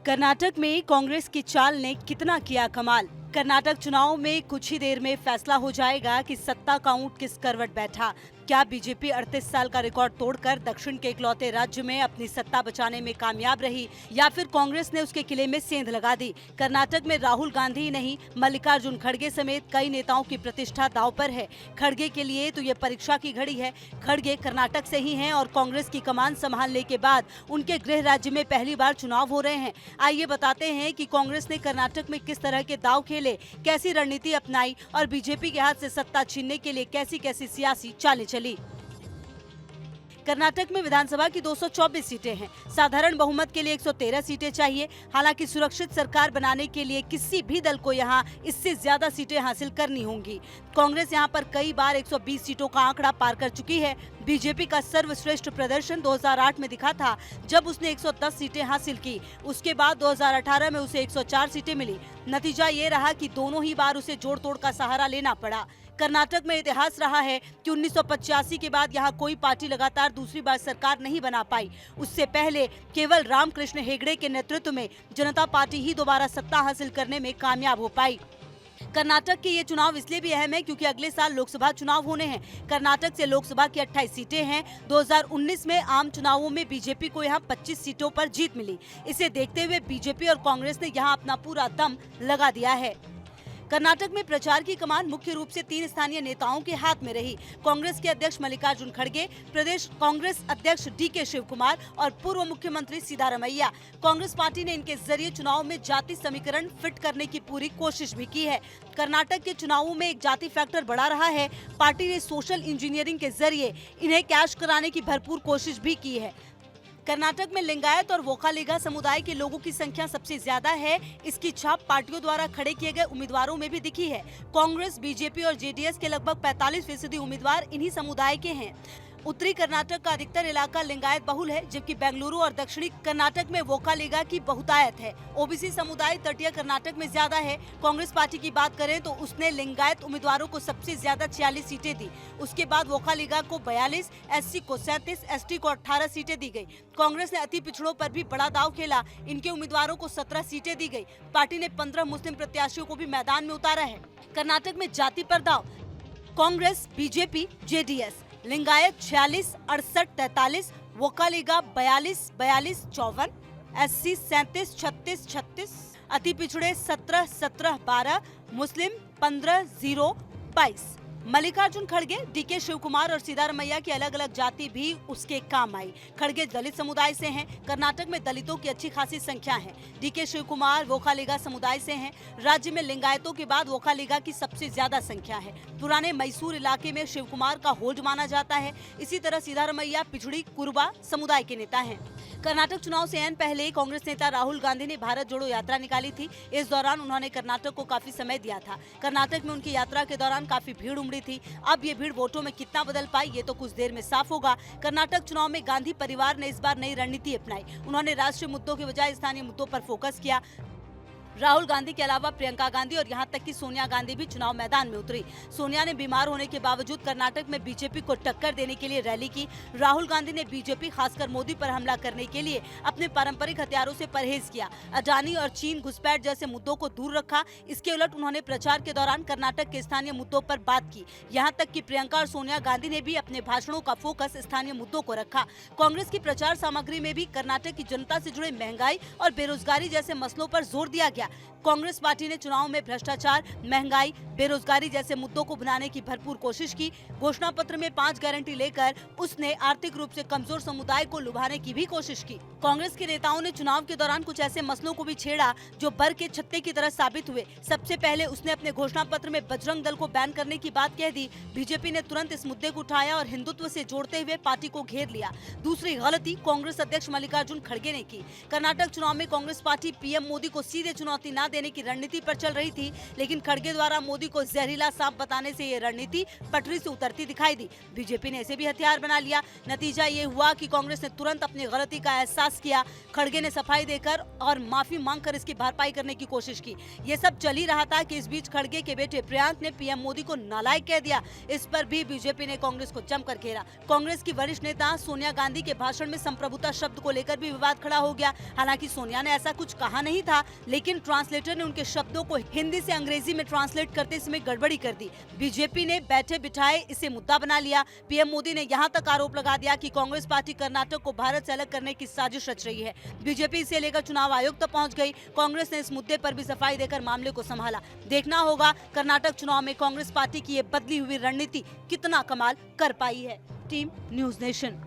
कर्नाटक में कांग्रेस की चाल ने कितना किया कमाल। कर्नाटक चुनाव में कुछ ही देर में फैसला हो जाएगा कि सत्ता का ऊंट किस करवट बैठा। क्या बीजेपी 38 साल का रिकॉर्ड तोड़कर दक्षिण के इकलौते राज्य में अपनी सत्ता बचाने में कामयाब रही, या फिर कांग्रेस ने उसके किले में सेंध लगा दी। कर्नाटक में राहुल गांधी ही नहीं, मल्लिकार्जुन खड़गे समेत कई नेताओं की प्रतिष्ठा दांव पर है। खड़गे के लिए तो ये परीक्षा की घड़ी है। खड़गे कर्नाटक से ही हैं और कांग्रेस की कमान संभालने के बाद उनके गृह राज्य में पहली बार चुनाव हो रहे हैं। आइए बताते हैं कि कांग्रेस ने कर्नाटक में किस तरह के दांव खेले, कैसी रणनीति अपनाई और बीजेपी के हाथ से सत्ता छीनने के लिए कैसी कैसी सियासी चालें चली। कर्नाटक में विधानसभा की 224 सीटें हैं। साधारण बहुमत के लिए 113 सीटें चाहिए। हालांकि सुरक्षित सरकार बनाने के लिए किसी भी दल को यहां इससे ज्यादा सीटें हासिल करनी होंगी। कांग्रेस यहां पर कई बार 120 सीटों का आंकड़ा पार कर चुकी है। बीजेपी का सर्वश्रेष्ठ प्रदर्शन 2008 में दिखा था, जब उसने 110 सीटें हासिल की। उसके बाद 2018 में उसे 104 सीटें मिली। नतीजा ये रहा कि दोनों ही बार उसे जोड़ तोड़ का सहारा लेना पड़ा। कर्नाटक में इतिहास रहा है कि 1985 के बाद यहाँ कोई पार्टी लगातार दूसरी बार सरकार नहीं बना पाई। उससे पहले केवल रामकृष्ण हेगड़े के नेतृत्व में जनता पार्टी ही दोबारा सत्ता हासिल करने में कामयाब हो पाई। कर्नाटक के ये चुनाव इसलिए भी अहम है क्योंकि अगले साल लोकसभा चुनाव होने हैं। कर्नाटक से लोकसभा की 28 सीटें हैं। 2019 में आम चुनावों में बीजेपी को यहाँ 25 सीटों पर जीत मिली। इसे देखते हुए बीजेपी और कांग्रेस ने यहाँ अपना पूरा दम लगा दिया है। कर्नाटक में प्रचार की कमान मुख्य रूप से 3 स्थानीय नेताओं के हाथ में रही। कांग्रेस के अध्यक्ष मल्लिकार्जुन खड़गे, प्रदेश कांग्रेस अध्यक्ष DK शिवकुमार और पूर्व मुख्यमंत्री सिद्धारमैया। कांग्रेस पार्टी ने इनके जरिए चुनाव में जाति समीकरण फिट करने की पूरी कोशिश भी की है। कर्नाटक के चुनावों में एक जाति फैक्टर बढ़ा रहा है। पार्टी ने सोशल इंजीनियरिंग के जरिए इन्हें कैश कराने की भरपूर कोशिश भी की है। कर्नाटक में लिंगायत और वोकालिगा समुदाय के लोगों की संख्या सबसे ज्यादा है। इसकी छाप पार्टियों द्वारा खड़े किए गए उम्मीदवारों में भी दिखी है। कांग्रेस, बीजेपी और JDS के लगभग 45% उम्मीदवार इन्हीं समुदाय के हैं। उत्तरी कर्नाटक का अधिकतर इलाका लिंगायत बहुल है, जबकि बेंगलुरु और दक्षिणी कर्नाटक में वोकालिगा की बहुतायत है। OBC समुदाय तटीय कर्नाटक में ज्यादा है। कांग्रेस पार्टी की बात करें तो उसने लिंगायत उम्मीदवारों को सबसे ज्यादा 46 सीटें दी। उसके बाद वोकालिगा को 42, SC को 37, ST को 18 सीटें दी गई। कांग्रेस ने अति पिछड़ों पर भी बड़ा दांव खेला। इनके उम्मीदवारों को 17 सीटें दी गई। पार्टी ने 15 मुस्लिम प्रत्याशियों को भी मैदान में उतारा है। कर्नाटक में जाति पर दांव, Congress, BJP, JDS। Lingayat 46, 68, 43, वोकालिगा 42, 42, 54, SC 37, 36, 36, अति पिछड़े 17, 17, 12, मुस्लिम 15, 0, 22। मल्लिकार्जुन खड़गे, DK शिवकुमार और सिद्धारमैया की अलग अलग जाति भी उसके काम आई। खड़गे दलित समुदाय से हैं। कर्नाटक में दलितों की अच्छी खासी संख्या है। DK शिवकुमार वोकालिगा समुदाय से हैं। राज्य में लिंगायतों के बाद वोकालिगा की सबसे ज्यादा संख्या है। पुराने मैसूर इलाके में शिवकुमार का होल्ड माना जाता है। इसी तरह सिद्धारमैया पिछड़ी कुरुबा समुदाय के नेता हैं। कर्नाटक चुनाव से ऐन पहले कांग्रेस नेता राहुल गांधी ने भारत जोड़ो यात्रा निकाली थी। इस दौरान उन्होंने कर्नाटक को काफी समय दिया था। कर्नाटक में उनकी यात्रा के दौरान काफी भीड़ उमड़ी थी। अब ये भीड़ वोटों में कितना बदल पाई, ये तो कुछ देर में साफ होगा। कर्नाटक चुनाव में गांधी परिवार ने इस बार नई रणनीति अपनाई। उन्होंने राष्ट्रीय मुद्दों के बजाय स्थानीय मुद्दों पर फोकस किया। राहुल गांधी के अलावा प्रियंका गांधी और यहां तक कि सोनिया गांधी भी चुनाव मैदान में उतरी। सोनिया ने बीमार होने के बावजूद कर्नाटक में बीजेपी को टक्कर देने के लिए रैली की। राहुल गांधी ने बीजेपी, खासकर मोदी पर हमला करने के लिए अपने पारंपरिक हथियारों से परहेज किया। अडानी और चीन घुसपैठ जैसे मुद्दों को दूर रखा। इसके उलट उन्होंने प्रचार के दौरान कर्नाटक के स्थानीय मुद्दों पर बात की। यहाँ तक कि प्रियंका और सोनिया गांधी ने भी अपने भाषणों का फोकस स्थानीय मुद्दों को रखा। कांग्रेस की प्रचार सामग्री में भी कर्नाटक की जनता से जुड़े महंगाई और बेरोजगारी जैसे मसलों पर जोर दिया गया। कांग्रेस पार्टी ने चुनाव में भ्रष्टाचार, महंगाई, बेरोजगारी जैसे मुद्दों को बनाने की भरपूर कोशिश की। घोषणा पत्र में 5 गारंटी लेकर उसने आर्थिक रूप से कमजोर समुदाय को लुभाने की भी कोशिश की। कांग्रेस के नेताओं ने चुनाव के दौरान कुछ ऐसे मसलों को भी छेड़ा जो बर के छत्ते की तरह साबित हुए। सबसे पहले उसने अपने घोषणा पत्र में बजरंग दल को बैन करने की बात कह दी। बीजेपी ने तुरंत इस मुद्दे को उठाया और हिंदुत्व से जोड़ते हुए पार्टी को घेर लिया। दूसरी गलती कांग्रेस अध्यक्ष मल्लिकार्जुन खड़गे ने की। कर्नाटक चुनाव में कांग्रेस पार्टी PM मोदी को सीधे चुनौती चुनौती न देने की रणनीति पर चल रही थी, लेकिन खड़गे द्वारा मोदी को जहरीला सांप बताने से ये रणनीति पटरी से उतरती दिखाई दी। बीजेपी ने इसे भी हथियार बना लिया। नतीजा ये हुआ कि कांग्रेस ने तुरंत अपनी गलती का एहसास किया। खड़गे ने सफाई देकर और माफी मांगकर इसकी भरपाई करने की कोशिश की। ये सब चल ही रहा था कि इस बीच खड़गे के बेटे प्रियांक ने पीएम मोदी को नालायक कह दिया। इस पर भी बीजेपी ने कांग्रेस को जमकर घेरा। कांग्रेस की वरिष्ठ नेता सोनिया गांधी के भाषण में संप्रभुता शब्द को लेकर भी विवाद खड़ा हो गया। हालांकि सोनिया ने ऐसा कुछ कहा नहीं था, लेकिन ट्रांसलेटर ने उनके शब्दों को हिंदी से अंग्रेजी में ट्रांसलेट करते समय गड़बड़ी कर दी। बीजेपी ने बैठे बिठाए इसे मुद्दा बना लिया। पीएम मोदी ने यहाँ तक आरोप लगा दिया कि कांग्रेस पार्टी कर्नाटक को भारत से अलग करने की साजिश रच रही है। बीजेपी इसे लेकर चुनाव आयोग तक पहुंच गई। कांग्रेस ने इस मुद्दे पर भी सफाई देकर मामले को संभाला। देखना होगा कर्नाटक चुनाव में कांग्रेस पार्टी की ये बदली हुई रणनीति कितना कमाल कर पाई है। Team news nation.